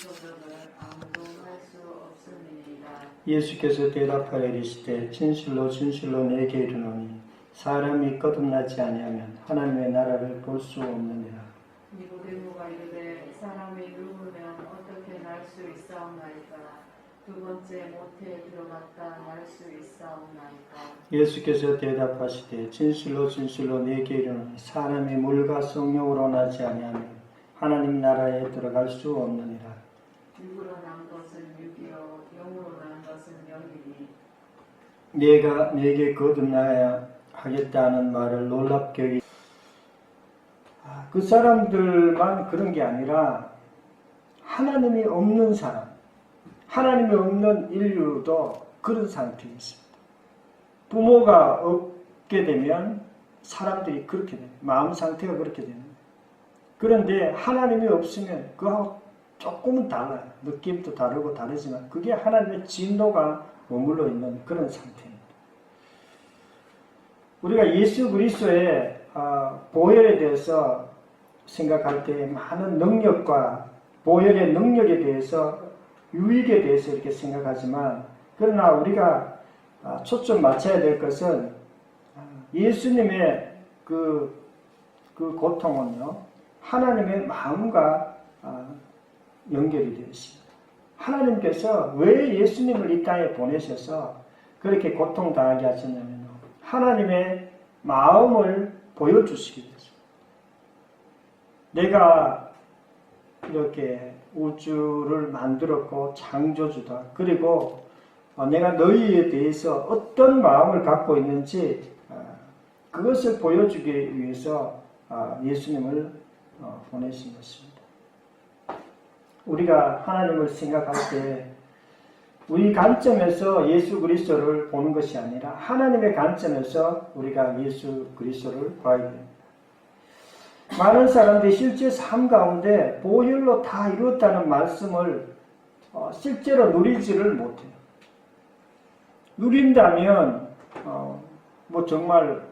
저들은 아무도 할 수 없음이니라. 예수께서 대답하여 이르시되 진실로 진실로 내게 이르노니 사람이 거듭나지 아니하면 하나님의 나라를 볼 수 없느니라. 니고데모가 이르되 사람이 누우면 어떻게 날 수 있사옵나이까. 두 번째 모태에 들어갔다 날 수 있사옵나이까. 예수께서 대답하시되 진실로 진실로 내게 이르노니 사람이 물과 성령으로 나지 아니하면 하나님 나라에 들어갈 수 없느니라. 육으로 난 것은 육이요 영으로 난 것은 영이니. 내가 내게 거듭나야 하겠다는 말을 놀랍게 여기 그 사람들만 그런 게 아니라 하나님이 없는 사람, 하나님이 없는 인류도 그런 상태에 있습니다. 부모가 없게 되면 사람들이 그렇게 돼요. 마음 상태가 그렇게 됩니다. 그런데 하나님이 없으면 그하고 조금은 달라요. 느낌도 다르고 다르지만 그게 하나님의 진노가 머물러 있는 그런 상태입니다. 우리가 예수 그리스도의 보혈에 대해서 생각할 때 많은 능력과 보혈의 능력에 대해서 유익에 대해서 이렇게 생각하지만 그러나 우리가 초점 맞춰야 될 것은 예수님의 그 고통은요 하나님의 마음과 연결이 되어 있습니다. 하나님께서 왜 예수님을 이 땅에 보내셔서 그렇게 고통당하게 하셨냐면요 하나님의 마음을 보여주시기 위해서. 내가 이렇게 우주를 만들었고 창조주다. 그리고 내가 너희에 대해서 어떤 마음을 갖고 있는지 그것을 보여주기 위해서 예수님을 보내신 것입니다. 우리가 하나님을 생각할 때 우리 관점에서 예수 그리스도를 보는 것이 아니라 하나님의 관점에서 우리가 예수 그리스도를 봐야 됩니다. 많은 사람들이 실제 삶 가운데 보혈로 다 이루었다는 말씀을 실제로 누리지를 못해요. 누린다면 뭐 정말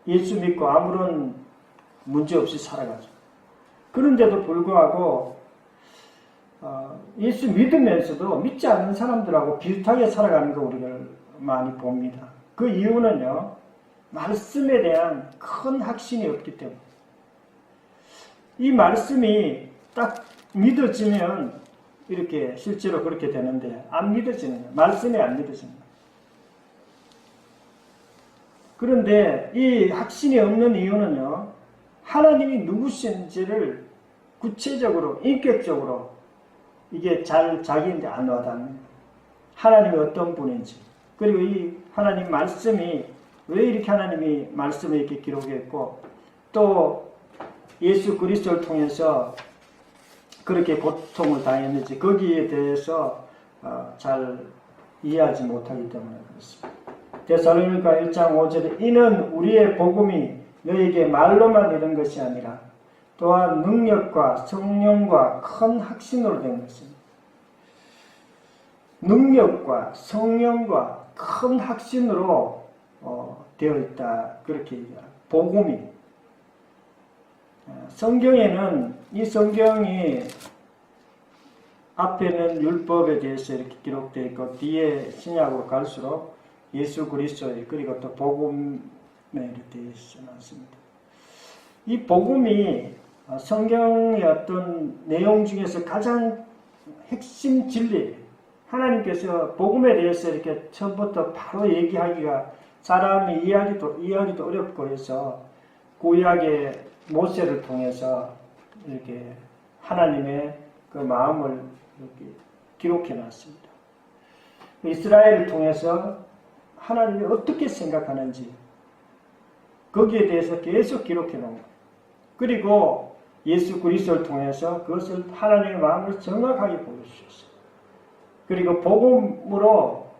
예수 믿고 아무런 문제 없이 살아가죠. 그런데도 불구하고 예수 믿으면서도 믿지 않는 사람들하고 비슷하게 살아가는 거 우리가 많이 봅니다. 그 이유는요, 말씀에 대한 큰 확신이 없기 때문에. 이 말씀이 딱 믿어지면 이렇게 실제로 그렇게 되는데 안 믿어지는 거예요. 말씀이 안 믿어지는 거예요. 그런데 이 확신이 없는 이유는요, 하나님이 누구신지를 구체적으로, 인격적으로 이게 잘 자기한테 안 와닿는 하나님이 어떤 분인지, 그리고 이 하나님 말씀이 왜 이렇게 하나님이 말씀을 이렇게 기록했고 또 예수 그리스도를 통해서 그렇게 고통을 당했는지 거기에 대해서 잘 이해하지 못하기 때문에 그렇습니다. 데살로니가 1장 5절에 이는 우리의 복음이 너에게 말로만 이른 것이 아니라 또한 능력과 성령과 큰 확신으로 된 것입니다. 능력과 성령과 큰 확신으로 되어 있다. 그렇게 얘기합니다. 복음이. 성경에는 이 성경이 앞에는 율법에 대해서 이렇게 기록되어 있고 뒤에 신약으로 갈수록 예수 그리스도의 그리고 또 복음에 이렇게 되어 있습니다. 이 복음이 성경의 어떤 내용 중에서 가장 핵심 진리예요. 하나님께서 복음에 대해서 이렇게 처음부터 바로 얘기하기가 사람이 이해하기도 어렵고 해서 구약의 모세를 통해서 이렇게 하나님의 그 마음을 이렇게 기록해 놨습니다. 이스라엘을 통해서 하나님이 어떻게 생각하는지 거기에 대해서 계속 기록해 놓은 거예요. 그리고 예수 그리스도를 통해서 그것을 하나님의 마음을 정확하게 보여주셨어요. 그리고 복음으로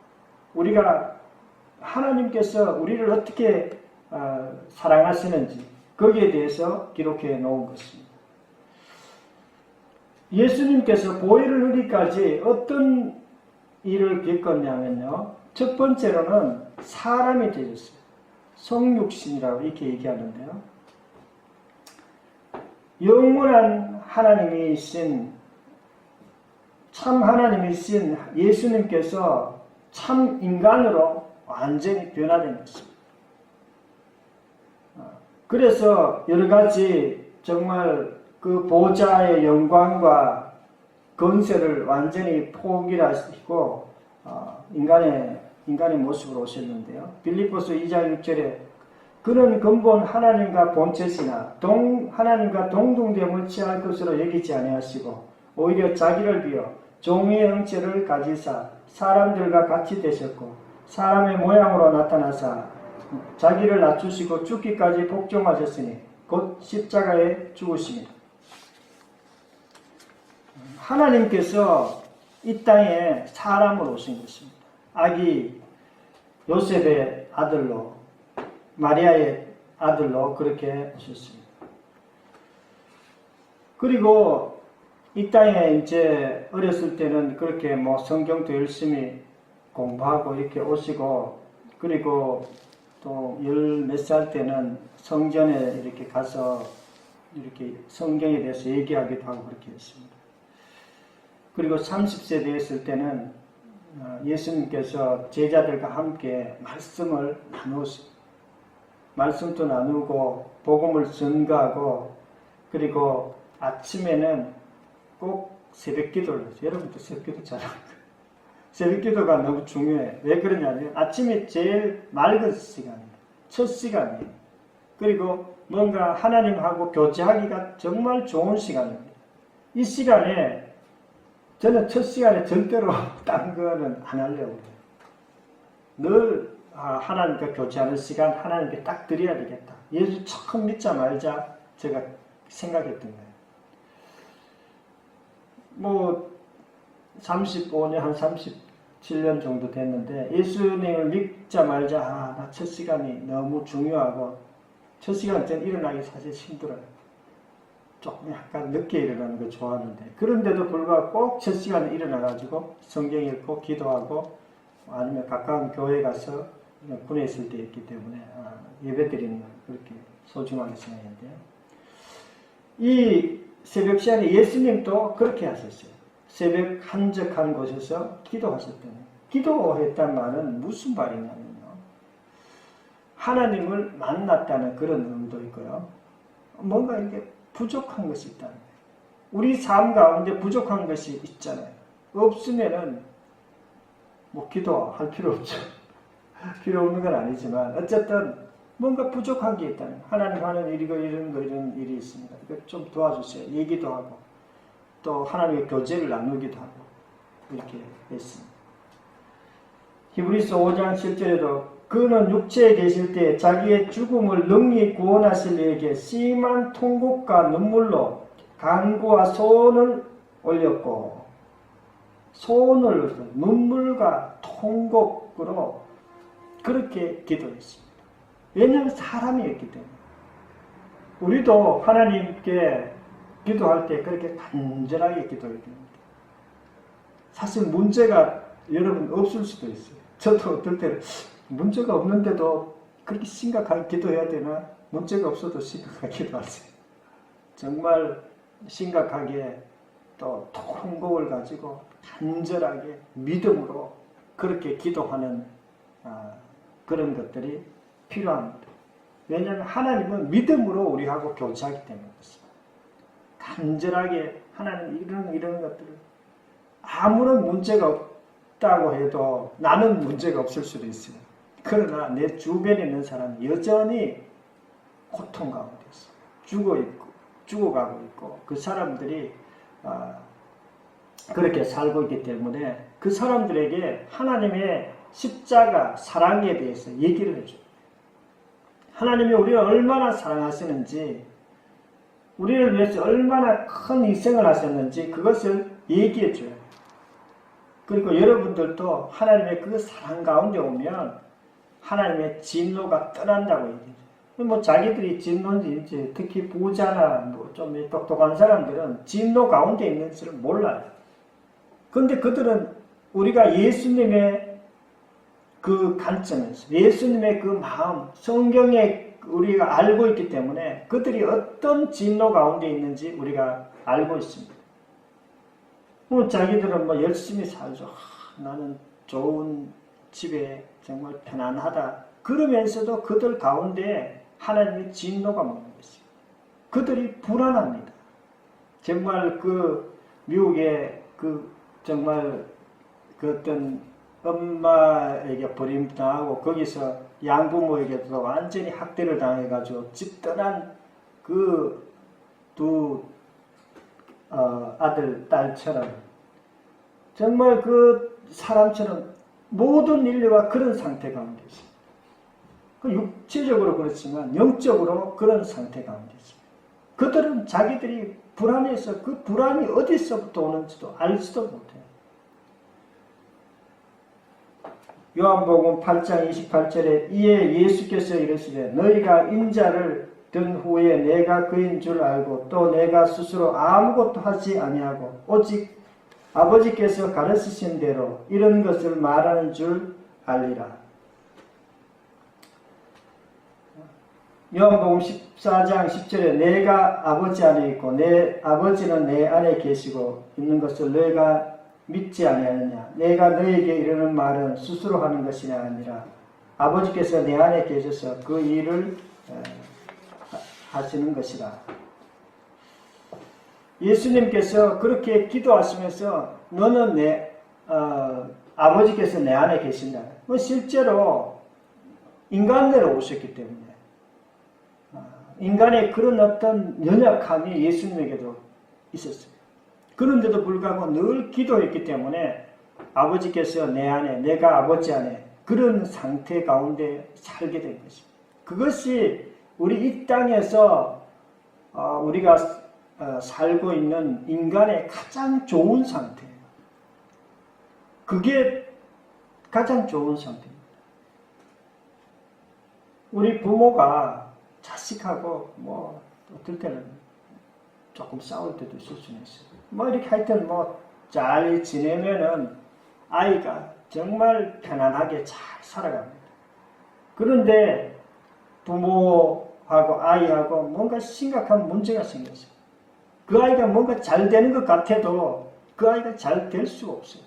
우리가 하나님께서 우리를 어떻게 사랑하시는지 거기에 대해서 기록해 놓은 것입니다. 예수님께서 보혈을 흘리기까지 어떤 일을 겪었냐면요. 첫 번째로는 사람이 되셨어요. 성육신이라고 이렇게 얘기하는데요. 영원한 하나님이신 참 하나님이신 예수님께서 참 인간으로 완전히 변화된 것입니다. 그래서 여러 가지 정말 그 보좌의 영광과 건세를 완전히 포기하시고 인간의 모습으로 오셨는데요. 빌립보서 2장 6절에 그는 근본 하나님과 본체시나 하나님과 동등됨을 취할 것으로 여기지 아니하시고 오히려 자기를 비어 종의 형체를 가지사 사람들과 같이 되셨고 사람의 모양으로 나타나사 자기를 낮추시고 죽기까지 복종하셨으니 곧 십자가에 죽으십니다. 하나님께서 이 땅에 사람으로 오신 것입니다. 아기 요셉의 아들로 마리아의 아들로 그렇게 오셨습니다. 그리고 이 땅에 이제 어렸을 때는 그렇게 뭐 성경도 열심히 공부하고 이렇게 오시고 그리고 또 열 몇 살 때는 성전에 이렇게 가서 이렇게 성경에 대해서 얘기하기도 하고 그렇게 했습니다. 그리고 30세 되었을 때는 예수님께서 제자들과 함께 말씀을 나누었습니다. 말씀도 나누고 복음을 전가하고 그리고 아침에는 꼭 새벽 기도를 해요. 여러분도 새벽 기도 잘합니다. 새벽 기도가 너무 중요해요. 왜 그러냐면 아침이 제일 맑은 시간이에요. 첫 시간이에요. 그리고 뭔가 하나님하고 교제하기가 정말 좋은 시간입니다. 이 시간에 저는 첫 시간에 절대로 딴 거는 안 하려고 해요. 늘 하나님과 교제하는 시간 하나님께 딱 드려야 되겠다. 예수 처음 믿자마자 제가 생각했던 거예요. 뭐 35년 한 37년 정도 됐는데 예수님을 믿자 말자 나 첫 시간이 너무 중요하고 첫 시간 전 일어나기 사실 힘들어요. 조금 약간 늦게 일어나는 거 좋아하는데 그런데도 불구하고 꼭 첫 시간에 일어나가지고 성경 읽고 기도하고 아니면 가까운 교회 가서 군에 있을 때 있기 때문에 예배 드리는 걸 그렇게 소중하게 생각했는데요. 이 새벽 시간에 예수님도 그렇게 하셨어요. 새벽 한적한 곳에서 기도하셨더니 기도했단 말은 무슨 말이냐면요. 하나님을 만났다는 그런 의미도 있고요. 뭔가 이게 부족한 것이 있다는 거예요. 우리 삶 가운데 부족한 것이 있잖아요. 없으면은 뭐 기도할 필요 없죠. 필요 없는 건 아니지만 어쨌든 뭔가 부족한 게 있다는 하나님 하는 일이고 이런 일이 있습니다. 좀 도와주세요. 얘기도 하고 또 하나님의 교제를 나누기도 하고 이렇게 했습니다. 히브리서 5장 7절에도 그는 육체에 계실 때 자기의 죽음을 능히 구원하실 이에게 심한 통곡과 눈물로 간구와 소원을 올렸고 소원을 눈물과 통곡으로 그렇게 기도했습니다. 왜냐하면 사람이었기 때문에 우리도 하나님께 기도할 때 그렇게 간절하게 기도해야 됩니다. 사실 문제가 여러분 없을 수도 있어요. 저도 어떨 때는 문제가 없는데도 그렇게 심각하게 기도해야 되나? 문제가 없어도 심각하게 기도하세요. 정말 심각하게 또 통곡을 가지고 간절하게 믿음으로 그렇게 기도하는 그런 것들이 필요합니다. 왜냐하면 하나님은 믿음으로 우리하고 교제하기 때문에 그렇습니다. 간절하게 하나님 이런 것들을 아무런 문제가 없다고 해도 나는 문제가 없을 수도 있어요. 그러나 내 주변에 있는 사람이 여전히 고통 가운데 있어요. 죽어가고 있고 그 사람들이 그렇게 살고 있기 때문에 그 사람들에게 하나님의 십자가 사랑에 대해서 얘기를 해줘요. 하나님이 우리를 얼마나 사랑하시는지 우리를 위해서 얼마나 큰 희생을 하셨는지 그것을 얘기해줘요. 그리고 여러분들도 하나님의 그 사랑 가운데 오면 하나님의 진노가 떠난다고 얘기해요. 뭐 자기들이 진노인지 이제 특히 부자나 뭐 좀 똑똑한 사람들은 진노 가운데 있는 줄을 몰라요. 그런데 그들은 우리가 예수님의 그 관점에서 예수님의 그 마음 성경에 우리가 알고 있기 때문에 그들이 어떤 진노 가운데 있는지 우리가 알고 있습니다. 자기들은 뭐 열심히 살죠. 나는 좋은 집에 정말 편안하다. 그러면서도 그들 가운데 하나님의 진노가 먹는 것이죠. 그들이 불안합니다. 정말 그 미국의 정말 그 어떤 엄마에게 버림당하고 거기서 양부모에게도 완전히 학대를 당해가지고 집 떠난 그 두 아들, 딸처럼 정말 그 사람처럼 모든 인류가 그런 상태 가운데 있습니다. 그 육체적으로 그렇지만 영적으로 그런 상태 가운데 있습니다. 그들은 자기들이 불안해서 그 불안이 어디서부터 오는지도 알지도 못해요. 요한복음 8장 28절에 이에 예수께서 이르시되 너희가 인자를 든 후에 내가 그인 줄 알고 또 내가 스스로 아무것도 하지 아니하고 오직 아버지께서 가르치신 대로 이런 것을 말하는 줄 알리라. 요한복음 14장 10절에 내가 아버지 안에 있고 내 아버지는 내 안에 계시고 있는 것을 너희가 믿지 아니하느냐. 내가 너희에게 이르는 말은 스스로 하는 것이 아니라 아버지께서 내 안에 계셔서 그 일을 하시는 것이라. 예수님께서 그렇게 기도하시면서 너는 아버지께서 내 안에 계신다. 실제로 인간대로 오셨기 때문에 인간의 그런 어떤 연약함이 예수님에게도 있었어요. 그런데도 불구하고 늘 기도했기 때문에 아버지께서 내 안에, 내가 아버지 안에 그런 상태 가운데 살게 된 것입니다. 그것이 우리 이 땅에서 우리가 살고 있는 인간의 가장 좋은 상태예요. 그게 가장 좋은 상태입니다. 우리 부모가 자식하고 뭐 어떨 때는 조금 싸울 때도 있을 수는 있어요. 뭐 이렇게 하여튼 뭐 잘 지내면은 아이가 정말 편안하게 잘 살아갑니다. 그런데 부모하고 아이하고 뭔가 심각한 문제가 생겼어요. 그 아이가 뭔가 잘 되는 것 같아도 그 아이가 잘 될 수가 없어요.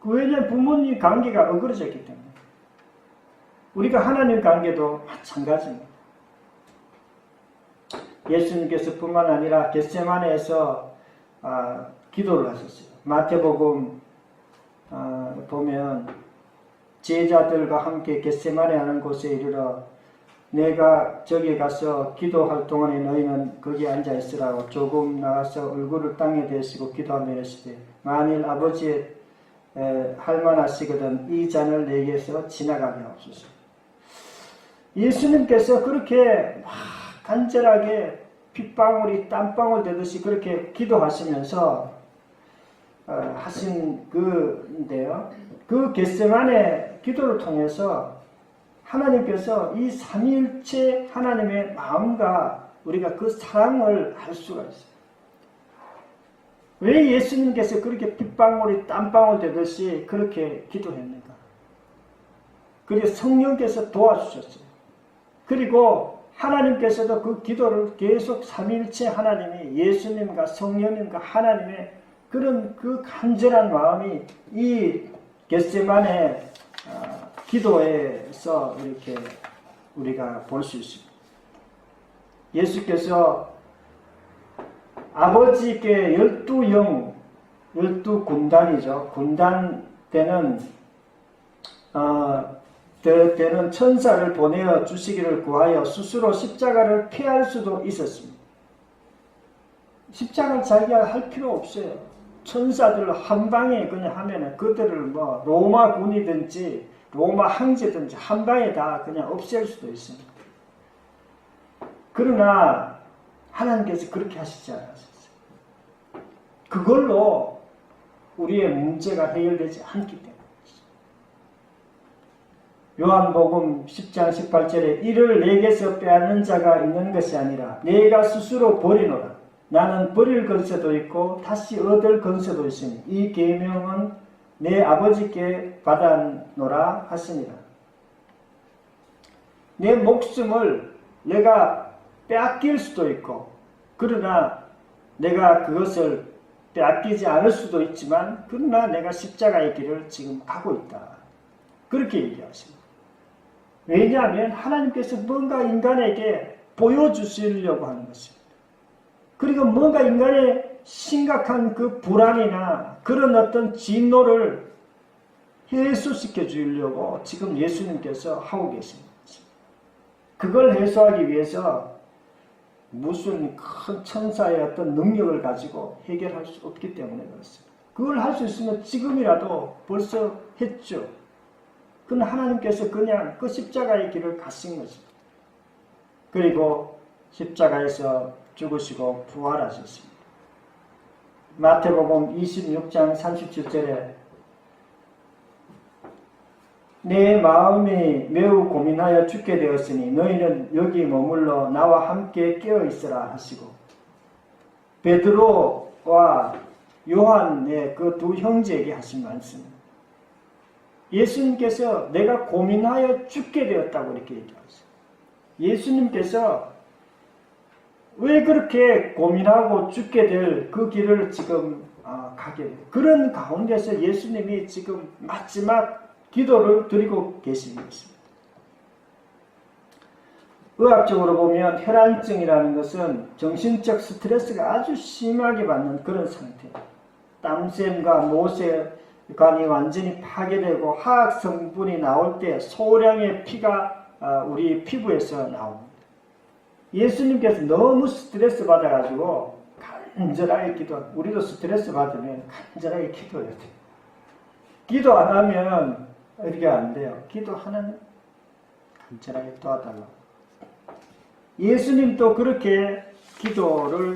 왜냐하면 부모님 관계가 어그러졌기 때문에. 우리가 하나님 관계도 마찬가지입니다. 예수님께서 뿐만 아니라 겟세마네에서 기도를 하셨어요. 마태복음 보면 제자들과 함께 겟세마네 하는 곳에 이르러 내가 저기 가서 기도할 동안에 너희는 거기 앉아 있으라고 조금 나가서 얼굴을 땅에 대시고 기도하며 이르시되 만일 아버지의 할만하시거든 이 잔을 내게서 지나가게 하옵소서. 예수님께서 그렇게 막 간절하게 핏방울이 땀방울 되듯이 그렇게 기도하시면서 하신 그인데요. 그 겟세마네 기도를 통해서 하나님께서 이 삼위일체 하나님의 마음과 우리가 그 사랑을 알 수가 있어요. 왜 예수님께서 그렇게 핏방울이 땀방울 되듯이 그렇게 기도했는가? 그래서 성령께서 도와주셨어요. 그리고 하나님께서도 그 기도를 계속 삼위일체 하나님이 예수님과 성령님과 하나님의 그런 그 간절한 마음이 이 겟세마네 기도에서 이렇게 우리가 볼 수 있습니다. 예수께서 아버지께 12영, 12군단이죠. 군단 때는 때는 천사를 보내어 주시기를 구하여 스스로 십자가를 피할 수도 있었습니다. 십자가를 자기가 할 필요 없어요. 천사들 한 방에 그냥 하면은 그들을 뭐 로마 군이든지 로마 황제든지 한 방에 다 그냥 없앨 수도 있습니다. 그러나 하나님께서 그렇게 하시지 않았어요. 그걸로 우리의 문제가 해결되지 않기 때문에. 요한복음 10장 18절에 이를 내게서 빼앗는 자가 있는 것이 아니라 내가 스스로 버리노라. 나는 버릴 건세도 있고 다시 얻을 건세도 있으니 이 계명은 내 아버지께 받았노라 하시니라. 내 목숨을 내가 빼앗길 수도 있고 그러나 내가 그것을 빼앗기지 않을 수도 있지만 그러나 내가 십자가의 길을 지금 가고 있다. 그렇게 얘기하십니다. 왜냐하면 하나님께서 뭔가 인간에게 보여주시려고 하는 것입니다. 그리고 뭔가 인간의 심각한 그 불안이나 그런 어떤 진노를 해소시켜 주려고 지금 예수님께서 하고 계십니다. 그걸 해소하기 위해서 무슨 큰 천사의 어떤 능력을 가지고 해결할 수 없기 때문에 그렇습니다. 그걸 할 수 있으면 지금이라도 벌써 했죠. 그건 하나님께서 그냥 그 십자가의 길을 가신 것입니다. 그리고 십자가에서 죽으시고 부활하셨습니다. 마태복음 26장 37절에 내 마음이 매우 고민하여 죽게 되었으니 너희는 여기 머물러 나와 함께 깨어 있으라 하시고, 베드로와 요한의 그 두 형제에게 하신 말씀입니다. 예수님께서 내가 고민하여 죽게 되었다고 이렇게 얘기하셨어요. 예수님께서 왜 그렇게 고민하고 죽게 될 그 길을 지금 가게 돼요. 그런 가운데서 예수님이 지금 마지막 기도를 드리고 계신 것입니다. 의학적으로 보면 혈안증이라는 것은 정신적 스트레스가 아주 심하게 받는 그런 상태예요. 땀샘과 모세관이 완전히 파괴되고 화학 성분이 나올 때 소량의 피가 우리 피부에서 나옵니다. 예수님께서 너무 스트레스 받아가지고 간절하게 우리도 스트레스 받으면 간절하게 기도해야 돼요. 기도 안 하면 이렇게 안 돼요. 기도하는 간절하게 도와달라고. 예수님도 그렇게 기도를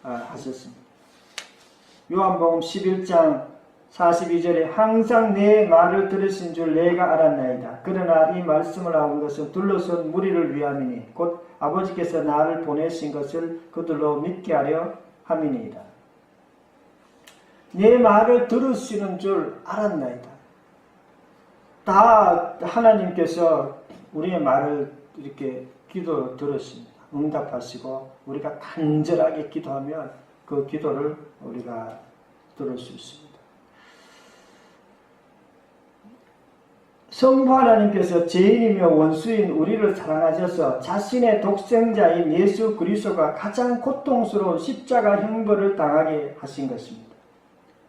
하셨습니다. 요한복음 11장 42절에 항상 내 말을 들으신 줄 내가 알았나이다. 그러나 이 말씀을 하는 것은 둘러선 무리를 위함이니 곧 아버지께서 나를 보내신 것을 그들로 믿게 하려 함이니이다. 내 말을 들으시는 줄 알았나이다. 다 하나님께서 우리의 말을 이렇게 기도 들으십니다. 응답하시고 우리가 간절하게 기도하면 그 기도를 우리가 들을 수 있습니다. 성부 하나님께서 죄인이며 원수인 우리를 사랑하셔서 자신의 독생자인 예수 그리스도가 가장 고통스러운 십자가 형벌을 당하게 하신 것입니다.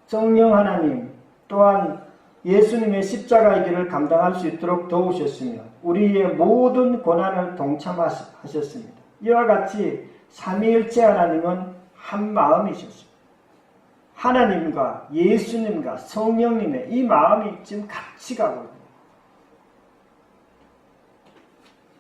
성령 하나님 또한 예수님의 십자가의 길을 감당할 수 있도록 도우셨으며 우리의 모든 고난을 동참하셨습니다. 이와 같이 삼위일체 하나님은 한 마음이셨습니다. 하나님과 예수님과 성령님의 이 마음이 지금 같이 가고 있습니다.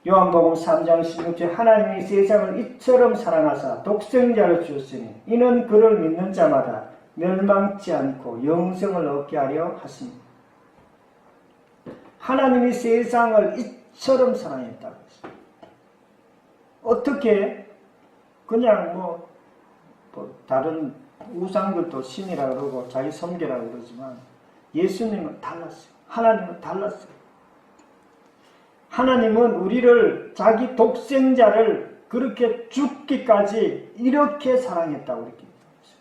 요한복음 3장 16절 하나님이 세상을 이처럼 사랑하사 독생자를 주었으니 이는 그를 믿는 자마다 멸망치 않고 영생을 얻게 하려 하십니다. 하나님이 세상을 이처럼 사랑했다고 했습니다. 어떻게 그냥 뭐 다른 우상들도 신이라 그러고 자기 섬기라고 그러지만 예수님은 달랐어요. 하나님은 달랐어요. 하나님은 우리를 자기 독생자를 그렇게 죽기까지 이렇게 사랑했다고 이렇게 얘기했어요.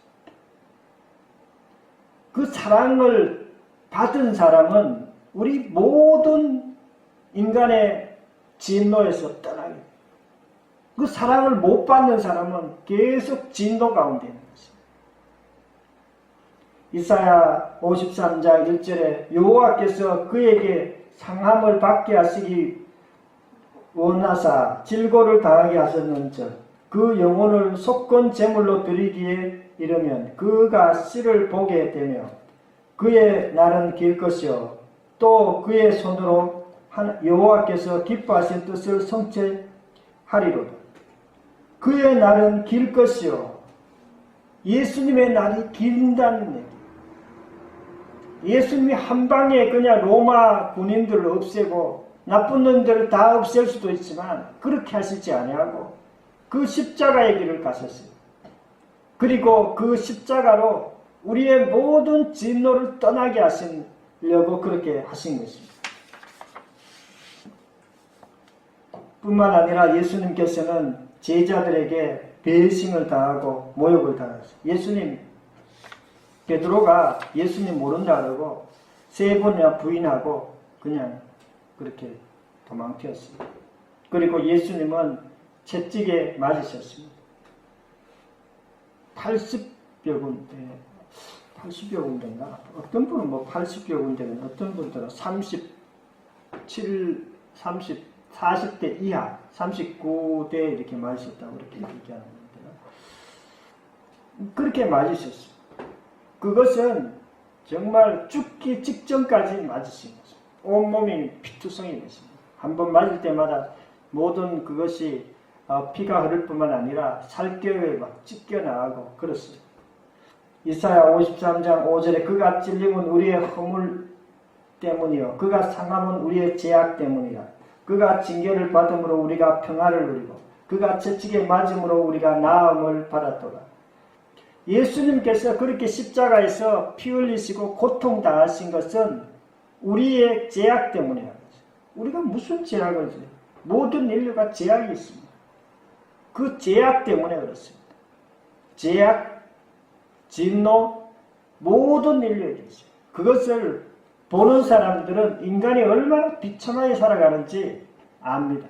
그 사랑을 받은 사람은 우리 모든 인간의 진노에서 떠나게 돼요. 그 사랑을 못 받는 사람은 계속 진노 가운데 있는 것입니다. 이사야 53장 1절에 여호와께서 그에게 상함을 받게 하시기 원하사 질고를 당하게 하셨는즉 그 영혼을 속건 제물로 드리기에 이르면 그가 씨를 보게 되며 그의 날은 길 것이요 또 그의 손으로 여호와께서 기뻐하신 뜻을 성취하리로다. 그의 날은 길 것이요 예수님의 날이 긴다는 얘기. 예수님이 한 방에 그냥 로마 군인들을 없애고 나쁜 놈들을 다 없앨 수도 있지만 그렇게 하시지 아니하고 그 십자가의 길을 가셨어요. 그리고 그 십자가로 우리의 모든 진노를 떠나게 하시려고 그렇게 하신 것입니다. 뿐만 아니라 예수님께서는 제자들에게 배신을 당하고 모욕을 당하셨어요. 예수님 베드로가 예수님 모른다 그러고 3번이나 부인하고 그냥 그렇게 도망튀었습니다. 그리고 예수님은 채찍에 맞으셨습니다. 80여 군데, 80여 군데인가? 어떤 분은 뭐 80여 군데는 어떤 분들은 40대 이하, 39대 이렇게 맞으셨다고 그렇게 얘기하는 건데요. 그렇게 맞으셨습니다. 그것은 정말 죽기 직전까지 맞으신 것입니다. 온몸이 피투성이 됐습니다. 한번 맞을 때마다 모든 그것이 피가 흐를 뿐만 아니라 살결에 막 찢겨나가고 그렇습니다. 이사야 53장 5절에 그가 찔림은 우리의 허물 때문이요 그가 상함은 우리의 죄악 때문이라. 그가 징계를 받음으로 우리가 평화를 누리고 그가 채찍에 맞음으로 우리가 나음을 받았도다. 예수님께서 그렇게 십자가에서 피 흘리시고 고통당하신 것은 우리의 죄악 때문이라는 거죠. 우리가 무슨 죄악을 져요? 모든 인류가 죄악이 있습니다. 그 죄악 때문에 그렇습니다. 죄악, 진노, 모든 인류에게 있어요. 그것을 보는 사람들은 인간이 얼마나 비참하게 살아가는지 압니다.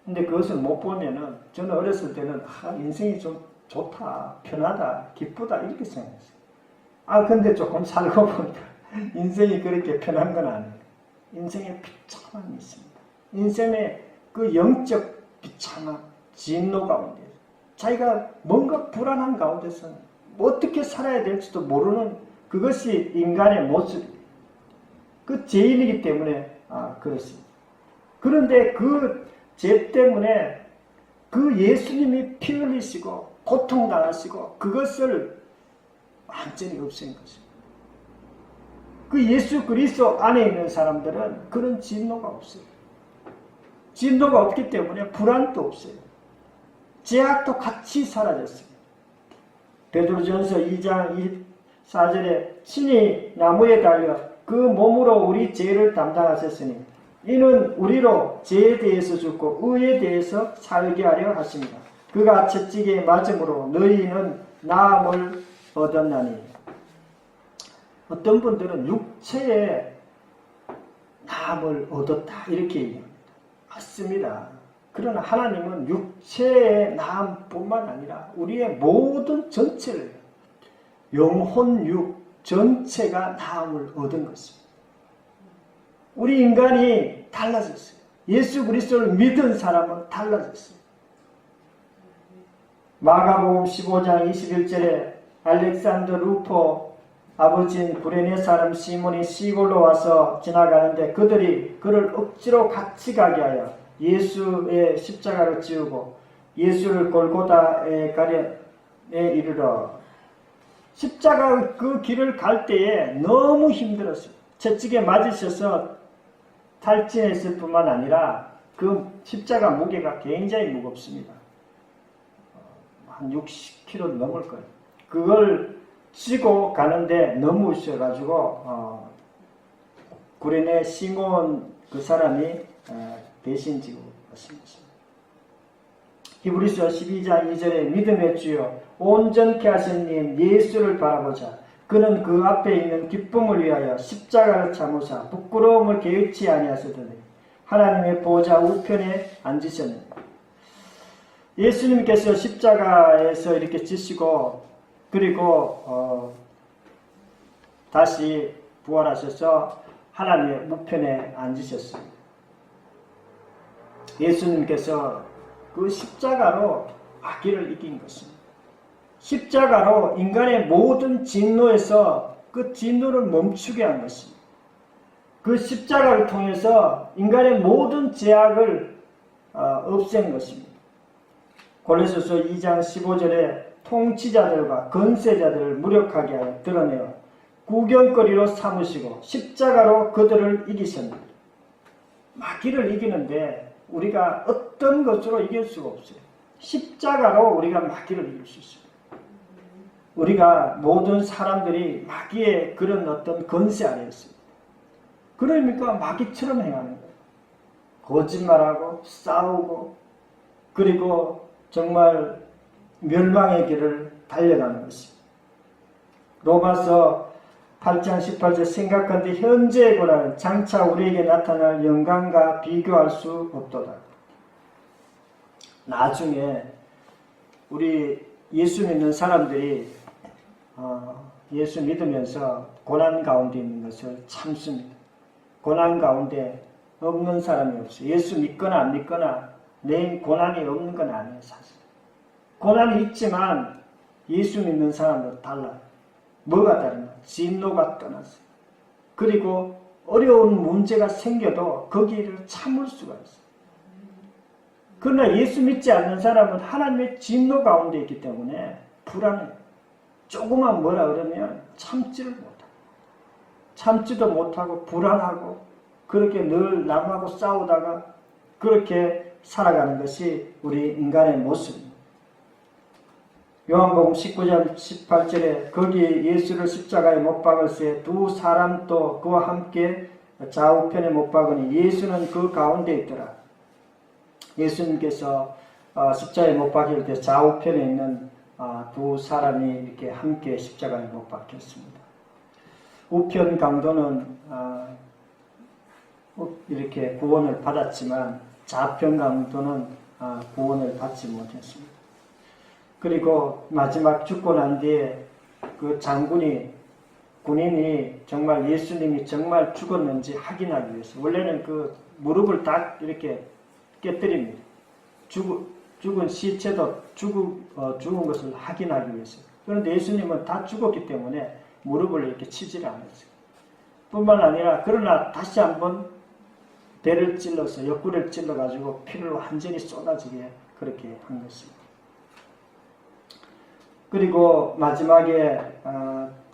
근데 그것을 못 보면은 저는 어렸을 때는 인생이 좀 좋다, 편하다, 기쁘다 이렇게 생각했어요. 근데 조금 살고 보니까 인생이 그렇게 편한 건 아니에요. 인생에 비참함이 있습니다. 인생의 그 영적 비참함, 진노 가운데 자기가 뭔가 불안한 가운데서 어떻게 살아야 될지도 모르는 그것이 인간의 모습이에요. 그 죄인이기 때문에 그렇습니다. 그런데 그 죄 때문에 그 예수님이 피 흘리시고 고통당하시고 그것을 완전히 없앤 것입니다. 그 예수 그리스도 안에 있는 사람들은 그런 진노가 없어요. 진노가 없기 때문에 불안도 없어요. 죄악도 같이 사라졌습니다. 베드로전서 2장 4절에 신이 나무에 달려 그 몸으로 우리 죄를 담당하셨으니 이는 우리로 죄에 대해서 죽고 의에 대해서 살게 하려 하십니다. 그가 채찍에 맞음으로 너희는 나음을 얻었나니. 어떤 분들은 육체에 나음을 얻었다 이렇게 얘기합니다. 맞습니다. 그러나 하나님은 육체의 나음뿐만 아니라 우리의 모든 전체를 영혼 육 전체가 나음을 얻은 것입니다. 우리 인간이 달라졌어요. 예수 그리스도를 믿은 사람은 달라졌어요. 마가복음 15장 21절에 알렉산더 루포 아버지인 구레네 사람 시몬이 시골로 와서 지나가는데 그들이 그를 억지로 같이 가게 하여 예수의 십자가를 지우고 예수를 골고다에 이르러 십자가 그 길을 갈 때에 너무 힘들었어요. 채찍에 맞으셔서 탈진했을 뿐만 아니라 그 십자가 무게가 굉장히 무겁습니다. 한 60kg 넘을 거예요. 그걸 지고 가는데 너무 우셔가지고 구레네 시몬 그 사람이 대신 지고 갔습니다. 히브리서 12장 2절에 믿음의 주여 온전케 하신 님 예수를 바라보자. 그는 그 앞에 있는 기쁨을 위하여 십자가를 참으사 부끄러움을 개의치 아니하시더니 하나님의 보좌 우편에 앉으셨느니라. 예수님께서 십자가에서 이렇게 지시고 그리고 다시 부활하셔서 하나님의 우편에 앉으셨습니다. 예수님께서 그 십자가로 악기를 이긴 것입니다. 십자가로 인간의 모든 진노에서 그 진노를 멈추게 한 것입니다. 그 십자가를 통해서 인간의 모든 죄악을 없앤 것입니다. 골로새서 2장 15절에 통치자들과 권세자들을 무력하게 하여 드러내어 구경거리로 삼으시고 십자가로 그들을 이기셨습니다. 마귀를 이기는데 우리가 어떤 것으로 이길 수가 없어요. 십자가로 우리가 마귀를 이길 수 있습니다. 우리가 모든 사람들이 마귀의 그런 어떤 권세 아래 있습니다. 그러니까 마귀처럼 행하는 거예요. 거짓말하고 싸우고 그리고 정말 멸망의 길을 달려가는 것입니다. 로마서 8장 18절 생각한데 현재의 고난은 장차 우리에게 나타날 영광과 비교할 수 없도다. 나중에 우리 예수 믿는 사람들이 예수 믿으면서 고난 가운데 있는 것을 참습니다. 고난 가운데 없는 사람이 없어요. 예수 믿거나 안 믿거나 내 고난이 없는 건 아니에요. 사실 고난이 있지만 예수 믿는 사람도 달라요. 뭐가 다르냐? 진노가 떠났어요. 그리고 어려운 문제가 생겨도 거기를 참을 수가 있어요. 그러나 예수 믿지 않는 사람은 하나님의 진노 가운데 있기 때문에 불안해요. 조금만 뭐라 그러면 참지를 못해요. 참지도 못하고 불안하고 그렇게 늘 남하고 싸우다가 그렇게 살아가는 것이 우리 인간의 모습입니다. 요한복음 19장 18절에 거기 예수를 십자가에 못 박을새 두 사람 또 그와 함께 좌우편에 못 박으니 예수는 그 가운데 있더라. 예수님께서 십자가에 못 박힐 때 좌우편에 있는 두 사람이 이렇게 함께 십자가에 못 박혔습니다. 우편 강도는 이렇게 구원을 받았지만 좌편 강도는 구원을 받지 못했습니다. 그리고 마지막 죽고 난 뒤에 그 군인이 정말 예수님이 정말 죽었는지 확인하기 위해서 원래는 그 무릎을 딱 이렇게 깨뜨립니다. 죽은 시체도 죽은 것을 확인하기 위해서. 그런데 예수님은 다 죽었기 때문에 무릎을 이렇게 치지를 않았어요. 뿐만 아니라 그러나 다시 한번 배를 찔러서 옆구리를 찔러가지고 피를 완전히 쏟아지게 그렇게 한 것입니다. 그리고 마지막에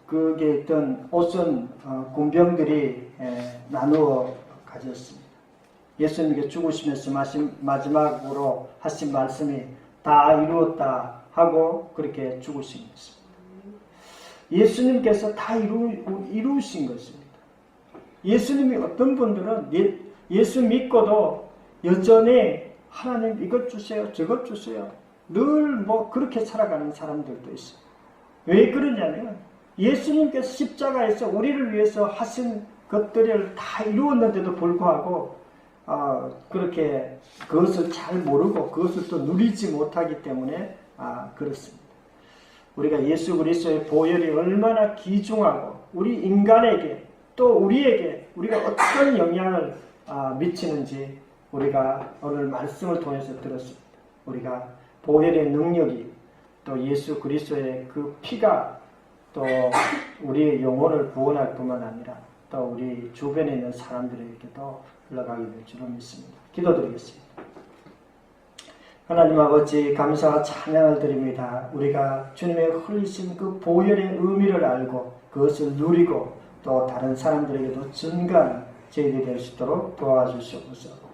그게 있던 옷은 군병들이 나누어 가졌습니다. 예수님께 죽으시면서 마지막으로 하신 말씀이 다 이루었다 하고 그렇게 죽으신 것입니다. 예수님께서 다 이루신 것입니다. 예수님이 어떤 분들은 예수 믿고도 여전히 하나님 이것 주세요 저것 주세요 늘 그렇게 살아가는 사람들도 있어요. 왜 그러냐면 예수님께서 십자가에서 우리를 위해서 하신 것들을 다 이루었는데도 불구하고 그렇게 그것을 잘 모르고 그것을 또 누리지 못하기 때문에 그렇습니다. 우리가 예수 그리스도의 보혈이 얼마나 귀중하고 우리 인간에게 또 우리에게 우리가 어떤 영향을 미치는지 우리가 오늘 말씀을 통해서 들었습니다. 우리가 보혈의 능력이 또 예수 그리스도의 그 피가 또 우리의 영혼을 구원할 뿐만 아니라 또 우리 주변에 있는 사람들에게도 흘러가게 될 줄로 믿습니다. 기도드리겠습니다. 하나님 아버지 감사와 찬양을 드립니다. 우리가 주님의 흘리신 그 보혈의 의미를 알고 그것을 누리고 또 다른 사람들에게도 증거하는 저희들이 될 수 있도록 도와주시옵소서.